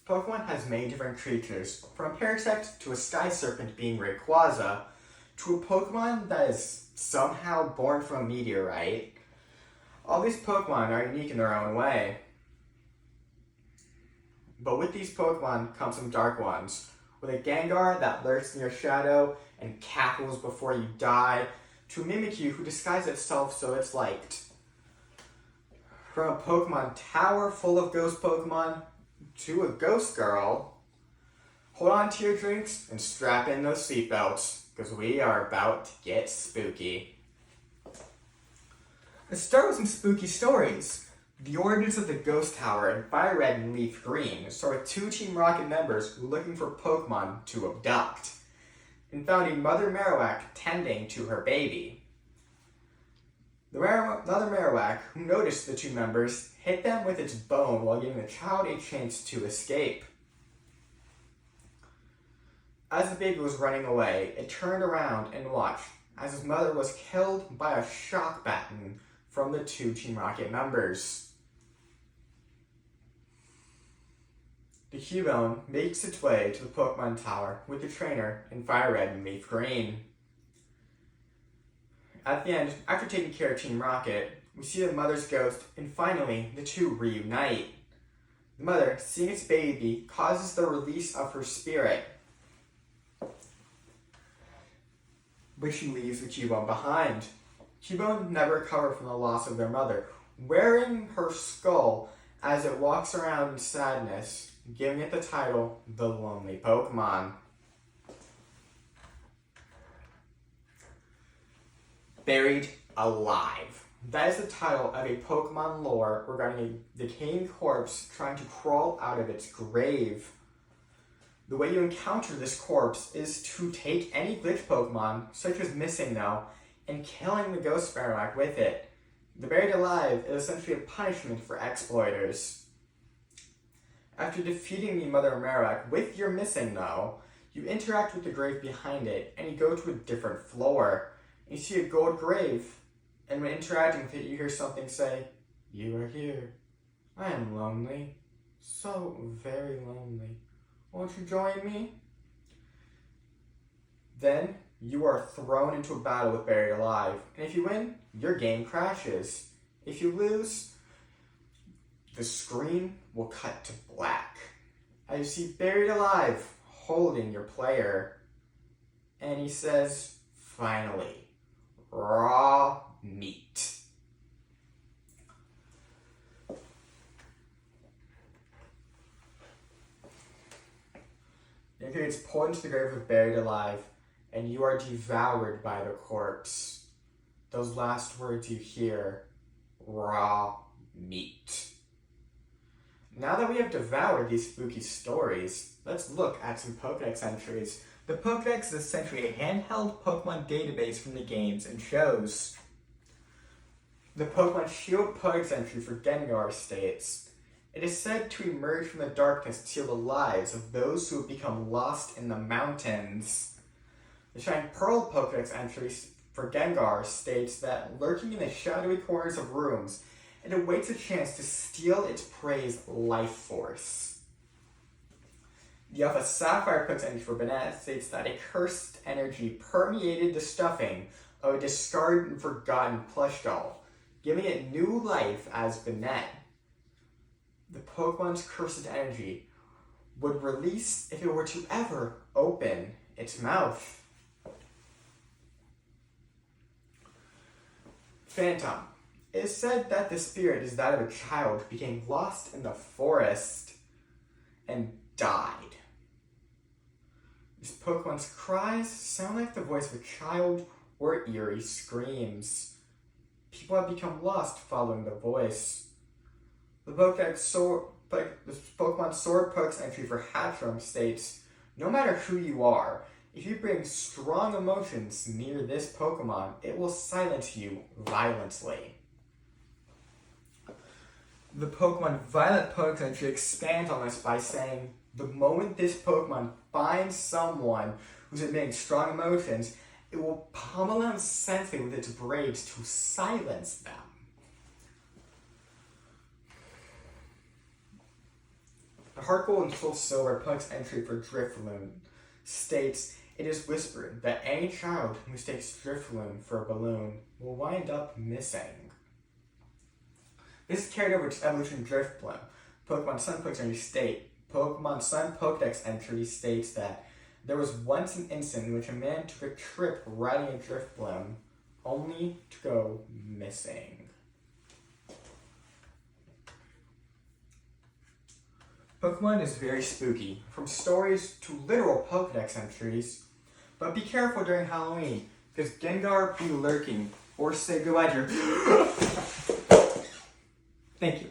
Pokemon has many different creatures, from a Parasect to a Sky Serpent being Rayquaza, to a Pokemon that is somehow born from a meteorite. All these Pokemon are unique in their own way. But with these Pokemon come some dark ones, with a Gengar that lurks in your shadow and cackles before you die, to a Mimikyu who disguises itself so it's liked. From a Pokemon tower full of ghost Pokemon to a ghost girl, hold on to your drinks and strap in those seatbelts, because we are about to get spooky. Let's start with some spooky stories. The origins of the ghost tower in Fire Red and Leaf Green start with two Team Rocket members looking for Pokemon to abduct, and founding Mother Marowak tending to her baby. Mother Marowak, who noticed the two members, hit them with its bone while giving the child a chance to escape. As the baby was running away, it turned around and watched as his mother was killed by a shock baton from the two Team Rocket members. The Cubone makes its way to the Pokemon Tower with the trainer in Fire Red and Leaf Green. At the end, after taking care of Team Rocket, we see the mother's ghost, and finally, the two reunite. The mother, seeing its baby, causes the release of her spirit, but she leaves the Cubone behind. Cubone never recovered from the loss of their mother, wearing her skull as it walks around in sadness, giving it the title, The Lonely Pokemon. Buried Alive. That is the title of a Pokemon lore regarding a decaying corpse trying to crawl out of its grave. The way you encounter this corpse is to take any glitch Pokemon, such as Missing No, and killing the Ghost Marowak with it. The Buried Alive is essentially a punishment for exploiters. After defeating the Mother Marowak with your Missing No, you interact with the grave behind it, and you go to a different floor. You see a gold grave, and when interacting with it, you hear something say, "You are here. I am lonely. So very lonely. Won't you join me?" Then, you are thrown into a battle with Buried Alive, and if you win, your game crashes. If you lose, the screen will cut to black as you see Buried Alive holding your player, and he says, "Finally. Raw meat." Your gets pulled into the grave with Buried Alive, and you are devoured by the corpse. Those last words you hear, raw meat. Now that we have devoured these spooky stories, let's look at some Pokédex entries. The Pokédex is essentially a handheld Pokemon database from the games and shows. The Pokemon Shield Pokédex entry for Gengar states, "It is said to emerge from the darkness to steal the lives of those who have become lost in the mountains." The Shining Pearl Pokédex entry for Gengar states that lurking in the shadowy corners of rooms, it awaits a chance to steal its prey's life force. The Alpha Sapphire Pokédex entry for Banette states that a cursed energy permeated the stuffing of a discarded and forgotten plush doll, giving it new life as Banette. The Pokemon's cursed energy would release if it were to ever open its mouth. Phantom. It is said that the spirit is that of a child who became lost in the forest and died. This Pokemon's cries sound like the voice of a child or eerie screams. People have become lost following the voice. The Pokemon Sword Pokedex entry for Hatchram states, "No matter who you are, if you bring strong emotions near this Pokemon, it will silence you violently." The Pokemon Violet Pokedex entry expands on this by saying, "The moment this Pokemon finds someone who's emitting strong emotions, it will pummel them senselessly with its braids to silence them." The Harkle and Soul Silver Pokedex entry for Drifloon states, it is whispered that any child who mistakes Drifloon for a balloon will wind up missing. This is carried over to Evolution Drifblim. Pokemon Sun Pokedex entry states that there was once an instant in which a man took a trip riding a Drifblim, only to go missing. Pokemon is very spooky, from stories to literal Pokedex entries, but be careful during Halloween, because Gengar be lurking, or say goodbye to your... Thank you.